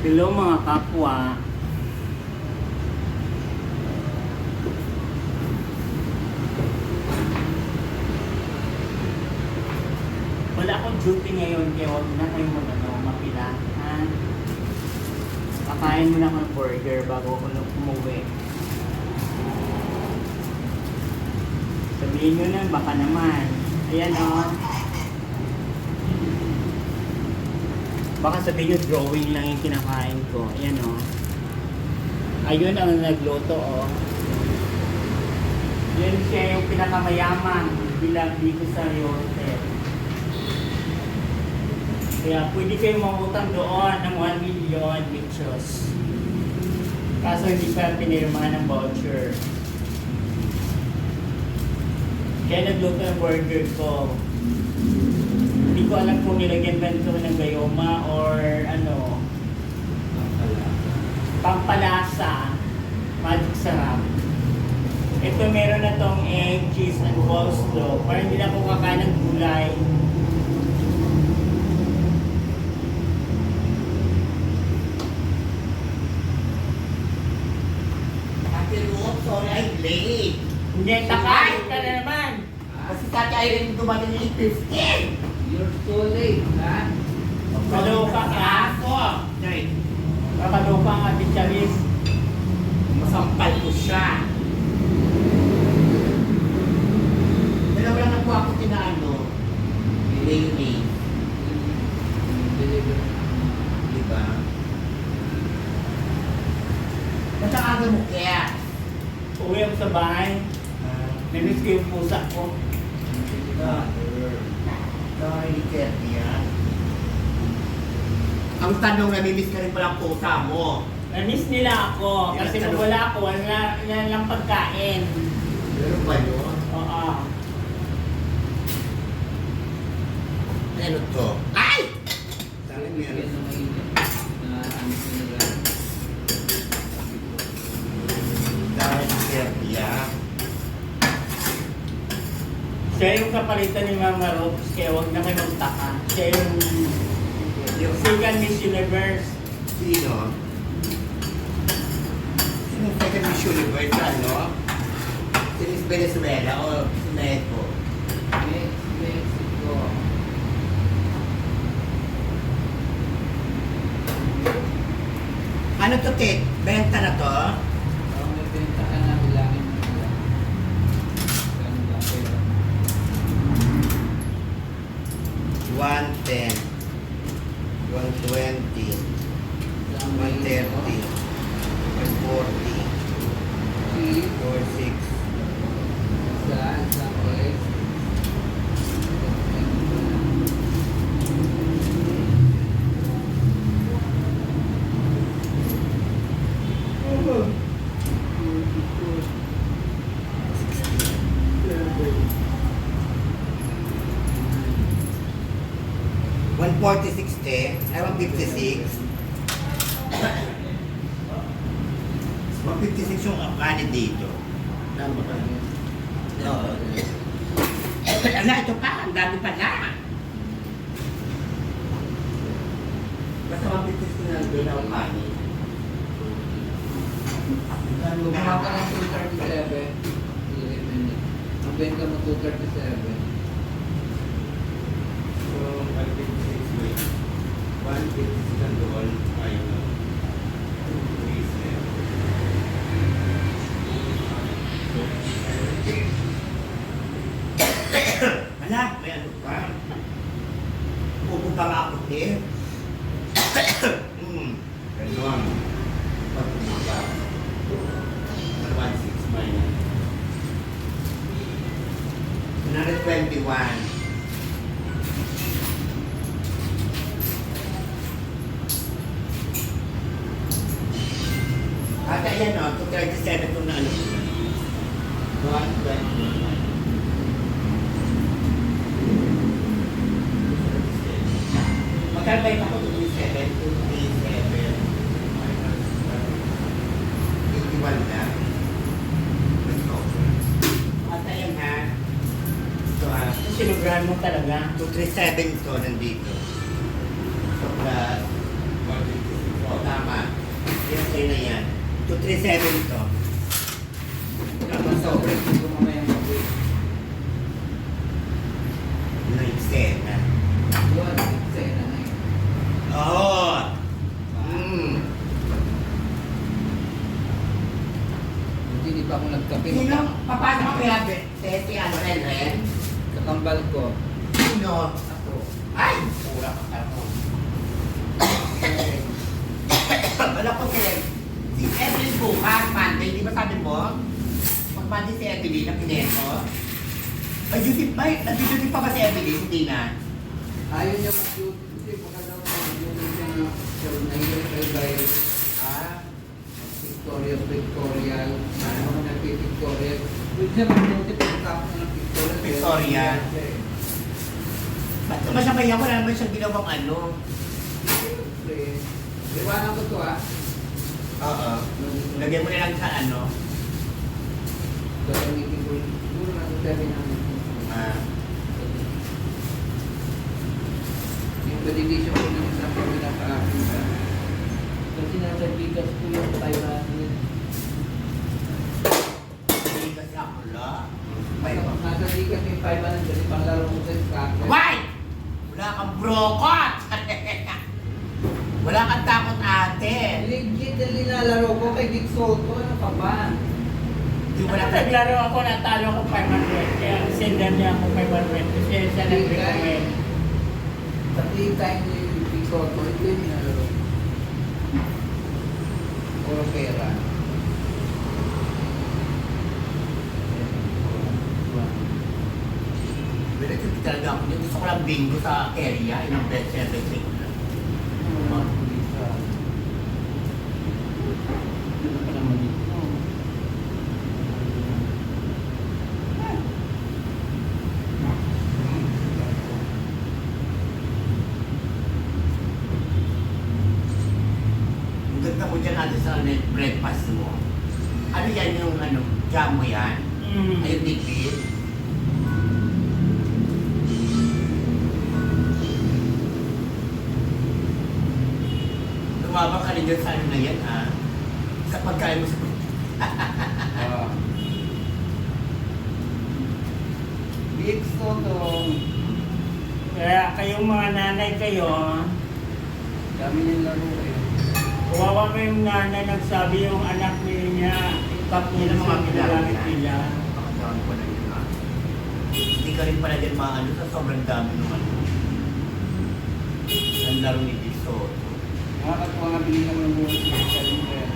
Hello mga kapwa. Wala akong duty ngayon kaya huwag na kayong mapila. Ha? Kakain muna akong burger bago ako umuwi. Sabihin nyo na, baka naman. Ayan o. Baka sabihin nyo, drawing lang yung kinakain ko. Ayan o. Ayun ang nagluto o. Yan siya yung pinakamayaman bilang dito sa hotel. Kaya pwede kayo mangutang doon ng 1 million pesos. Kaso hindi pa pinirmahan ng voucher. Kaya nagluto ng burger ko. Hindi ko alam kung nilagyan ba ito ng gayoma or ano. Pampalasa. Magic sarap. Ito meron na tong egg, cheese, and coleslaw. Parang hindi na ako kakain ng gulay. Sorry, I'm late. Hindi, takain ka na naman. Kasi Tati Irene dumating ng 8:15. You're too late, ha? Kaloka ka. Ako. Right. Kakaloka ang ating Charis. Masampal ko siya. Dalawa lang ako tinaano. Lady. Deliver. Diba? Basta aga mo kaya. Uwi ako sa bahay. Namiss ko yung pusa ko. Sorry, Kertia. Ang tanong, namimiss ka rin palang pusa mo. Namiss nila ako. Kasi kung wala ako, wala lang pagkain. Meron ba yun? Oo. Ano to? Ay! Sana Bigyan meron. ng mainit na ano nila. Dahil Kertia. Siya yung kapalitan ni Mama Rose, kaya huwag na kayo magtaka. Siya yung second Miss Universe. Sino? Sino second Miss Universe, ano? Si Miss Venezuela o si Mexico? Mexico. Ano to, Kate? Benta na to? Kung may benta ka na, bilangin mo nila. Ganun ba? Pero 110, 120, 130, 140, si 46. sa oil. One 40-60, ay 156. 156 yung kanin dito. Tama ba? Oo. Ala, ito pa, ang dami pa na. Basta 156 na doon ang kanin. Gumawa ka ng 237. Ang benta mo 237. So, 156 wait. 156 ang doon ay 3 Ala, may ano pa. Pupunta nga ako din. Ganon. Pag pumunta. 116 minus. 121. At ayan o, 237 kung na ano. 120. Magkarbay ako 237, 237. Minus 81 na. At ayan ha. So, Sinugrahan mo talaga. 237 to nandito. So, plus 156 Oo, tama. Yan sa'yo na yan. 237 to. Tama, so. Ito mamayang gabi. Yung eksena. Yun, eksena na yun. Oo. Mm. Hindi pa ako nagkape. Sino? Papasok ka kaya, si ano, Ren? Kakambal ko. Sino? Ako. Ay! Pura ka ako. Wala ko si Evelyn bukas, Monday, di ba sabi mo? Pag-Monday si Evelyn, ang kineto. Ay, duty ba? Nag-duty pa ba si Evelyn? Hindi na. Ayaw niya mag-duty. Baka daw mag-duty siya nahihirap kayo dahil Pictorial. Ano mo nag-pictorial. Pwede siya mag-duty pagkatapos ng pictorial. Pictorial. Ba't masabay ako? Wala naman siyang ginawang ano. Siyempre. Iwanan ko to Oo. Lagyan mo na lang sa ano. Gagamitin ko. Siguro na ito sabi namin. Yung validation ko ng isang pag pinaka-akin ka. Kasi nasa bigas ko yung 500. Hindi kasi ako la. Nasa bigas yung 500 kasi panglaro ko sa scatter. Why? Wala kang brokot! Wala kang takot ate. Legit na nilalaro ko kay Vic Soto. Ano ka ba? Di wala ka. Naglaro ako, natalo ko 500. Kaya sendan niya ako 500. Kasi siya nag-recommend. Sa 3 times yung Vic Soto, ito yung nilalaro. Puro pera. Pero ito talaga ako. Gusto ko lang bingo sa area. Yung best everything. Ang ganda mo dyan natin sa breakfast mo. Ano yan yung ano, jam mo yan? Ayun, liquid. Lumabang ka rin dyan sa ano na yan, ha? Sa pagkain mo sa... Vic Soto. Kaya kayong mga nanay kayo, Dami niyang laro eh. kawawa mo yung nanay nagsabi yung anak niya, ikap niya Yung mga mga ginagamit pinagawa nila. Pakataon ko na yun, ha? Hindi ka rin pala dyan maano sa sobrang dami naman. Ang laro ni Biso. Nakakatuwa nga bilhin naman ng buhay sa kaling kaya.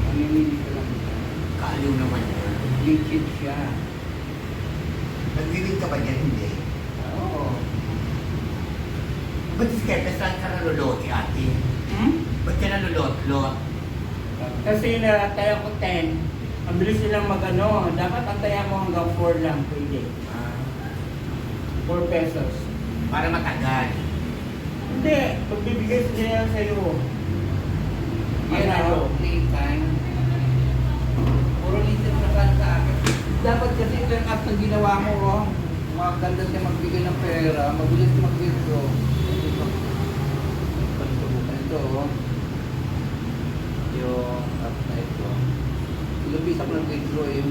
Mamimili ka lang siya. Kaaliw naman yun. Legit siya. Nagdilig ka ba dyan? Hindi. Oo. Ba't si Kepe, saan ka naluloti, ate? Ba't ka nalulot-lot? Kasi nataya ko 10. Ang bilis nilang mag-ano, dapat antaya mo hanggang 4 lang pwede. 4 pesos. Para matagal. Hindi, pagbibigay sila sa'yo. Yan ako, playtime. Puro litin na ka sa akin. Dapat kasi ito yung act na ginawa mo, oh. Maganda siya magbigay ng pera, mabilis mag-withdraw. Ito, oh. Yung app na ito. Ilabis ako ng withdraw yung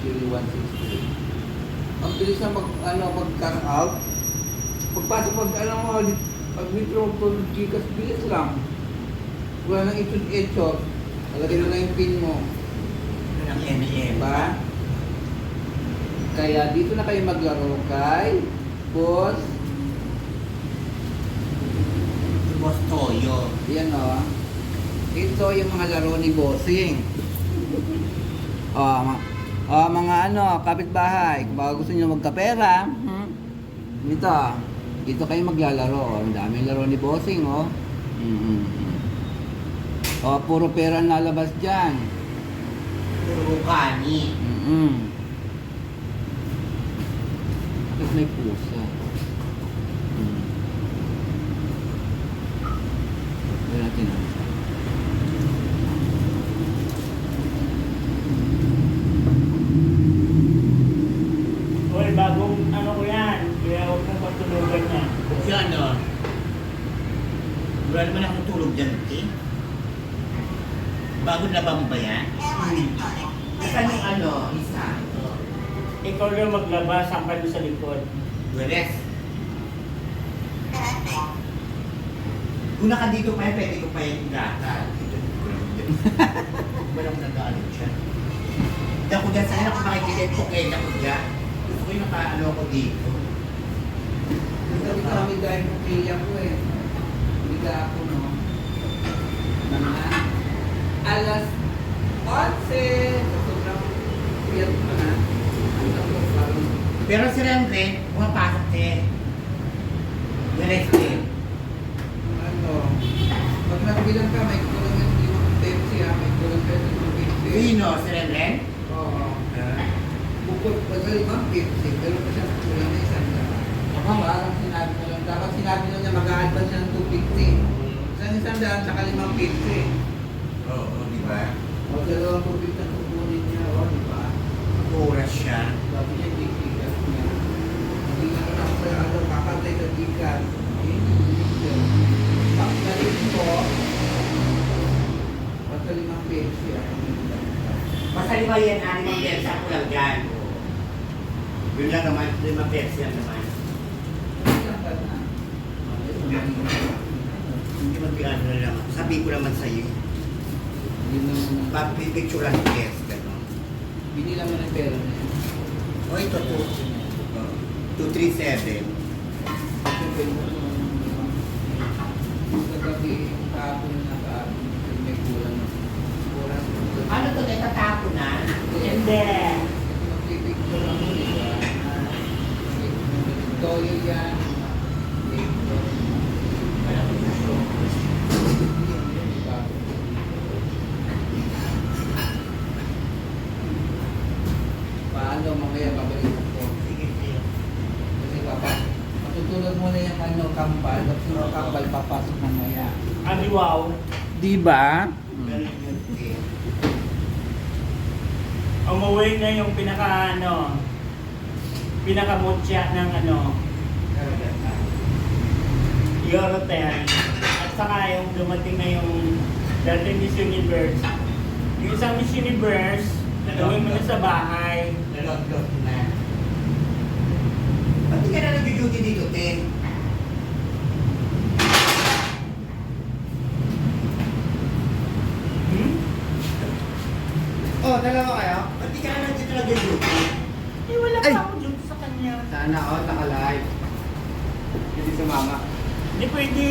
Chili 160. Ang bilis na mag-cash out. Pagpasok pag-withdraw ko ng Gcash, bilis lang. Wala nang ito-ito. Talagay na lang yung pin mo. Yun ang M&M. Diba? Kaya dito na kayo maglaro kay Boss. Si Boss Toyo. Yan o. Ito yung mga laro ni Bossing. Mga kapitbahay. Kung baka gusto nyo magkapera, dito kayo maglalaro. Ang daming laro ni Bossing, oh. Puro pera nalabas dyan. Puro kani. Tapos may pusa. Wala natin ang Well, bagong ano ko yan, kaya huwag mong patulugan yan. Yan, oh. Wala naman ako natulog dyan, eh. Bago na ba mo ba yan? Saan yung ano, isa? Ikaw lang maglaba, sampan mo sa likod. Dueles. Kung naka dito pa yan, pwede ko pa yung gata. Walang nag-aalit siya. Hindi ako dyan, saan ako makikita yung pukay ako dyan. Gusto ko yung naka-ano ako dito. Sabi ko kami dahil mo kaya ko eh. Hindi ka ako, no? Mga alas 11. Sa sobrang piyat mo na. Ang tapos parang Pero si Remre, pumapasok eh. Dueles din. ano. Pag nagbilang ka, may kulang yung limang Pepsi ha. May kulang ka yung limang Pepsi. Sino? Si Remre? Oo. Bukod pa sa limang Pepsi. Pero pa siya kulang na isang daan. Parang sinabi mo lang. Dapat sinabi mo niya mag-a-advance siya ng 250. Isang daan saka limang Pepsi. Oo, di ba? O dalawang tubig na tubunin niya. O, di ba? Oras siya. Sabi niya, dikikas niya. Hindi na lang sa ano, kakantay sa dikas. Pagkalit mo, basta limang Pepsi. Basta lima yan, animang Pepsi ako lang dyan. Yun lang naman, lima Pepsi lang naman. Hindi magbilan na lang. Sabi ko naman sa'yo. Hindi naman. Papipicturean ko yes, gano'n. Binila mo ng pera na yan. O ito, 237. Sa gabi, kahapon na kahapon, may kulang na. Oras. Ano to, nagtatapo na? Hindi. Magpipicture lang mo, di ba? Toyo yan. Paano mamaya babalik ko? Sige, sige. Kasi matutulog mo na yung ano, kambal. Tapos yung kambal papasok mamaya. Abi wow. Di ba? Ganun yun, eh. Umuwi na yung pinakamutya ng Euro 10. At saka yung dumating na yung dating Miss Universe. Yung isang Miss Universe, gawin mo na sa bahay. Nalot-lot na. Ba't di ka na nag-duty dito, te? Hmm? Oh, dalawa kayo? Ba't di ka na dito nag-duty? Eh, wala Ay! pa ako dun sa kanya. Sana all naka-live. Hindi sumama. Hindi pwede.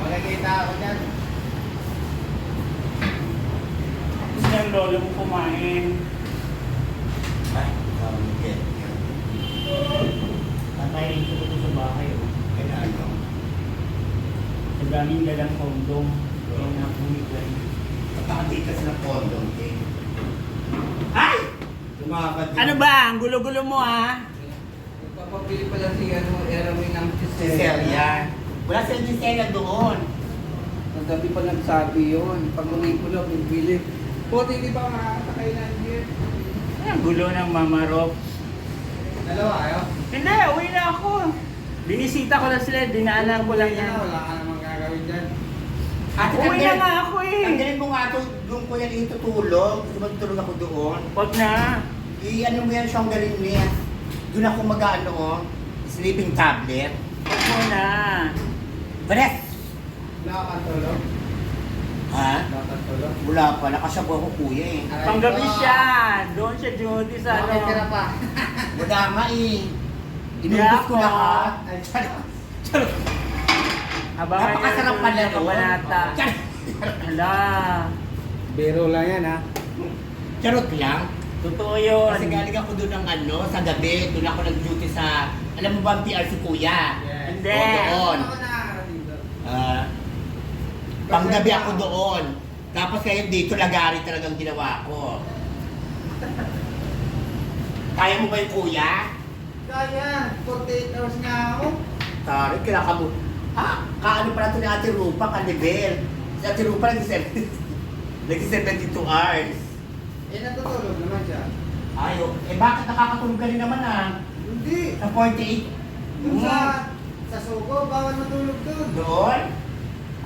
Makikita ako dyan. Gusto ng lolo mo kumain. Ay, okay. Tatayin ko ito sa bahay. Oh. Kailangan ko. Sa daming dalang kondom. Kaya nakulit lang. Kapakatikas ng condom, eh. Ay! Tumakad. Ano ba? Ang gulo-gulo mo ah. Papapili pala si Erwin ng Si Giselle. Celia. Wala si Gisela doon. Ang gabi pa nagsabi yun. Pag uwi ko lang, bibili. Puti, di ba makakasakay lang yun? Ang gulo ng Mama Rob. Dalawa kayo? Hindi, uwi na ako. Binisita ko lang sila, dinaanan ko lang yan. Wala ka namang gagawin dyan. Ate, Uwi na nga ako eh. Tanggalin mo nga ito, doon ko yan itutulog. Gusto mo tutulog ako doon. Wag na. I-ano mo yan siyang galing niya. Doon ako mag-ano, oh. Sleeping tablet. Wag mo na. Bares! Nakakatulog? Ha? Nakakatulog? Wala pa. Nakasabo ako kuya eh. Panggabi siya. Doon siya duty sa ano. pa. Wala nga eh. Inubos ko Kaya lahat. Ay, charot. Charot. Abangan niyo Napakasarap yung pala kabanata. Charot. Hala. Biro lang yan ha. Charot lang. Totoo yun. Kasi galing ako doon ng ano, sa gabi. Doon ako nag-duty sa, alam mo ba ang PR si kuya? Hindi. Oo, doon. Ano ka nakakarating doon? Panggabi ako doon. Tapos ngayon dito, lagari talagang ginawa ko. Kaya mo ba yung kuya? Kaya, 48 hours nga ako. Tari, kinakamu. Kaano pala ito ni Ate Rupa, kanibel. Si Ate Rupa nag-72 hours. Eh, natutulog naman siya. Ayo, bakit nakakatulog ka rin naman Hindi. Sa 48? Yung sa sa Sogo, bawal matulog doon. Doon?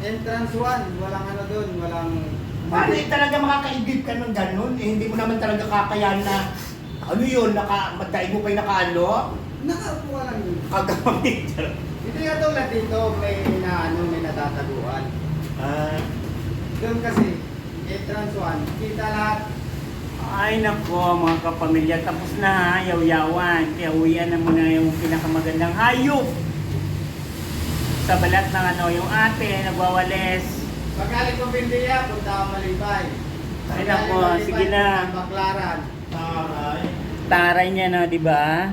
Entrance 1, walang ano doon, walang... Paano talaga makakaigib ka ng ganun? Eh, hindi mo naman talaga kakayahan na, ano yun, magdaig mo pa yung nakaano? Nakaupo ka lang yun. Kagamit. Hindi nga tulad dito, may may natataguan. Ah, Doon kasi, entrance 1, kita lahat. Ay nako mga kapamilya, tapos na ha, yaw-yawan. Kaya uwian na muna yung pinakamagandang hayop. Sa balat ng ano, yung ate, nagwawalis. Pagkalit ko Pindiya, punta ako Malibay. Ay nako, sige na. Baklaran. taray. Taray niya na, di ba?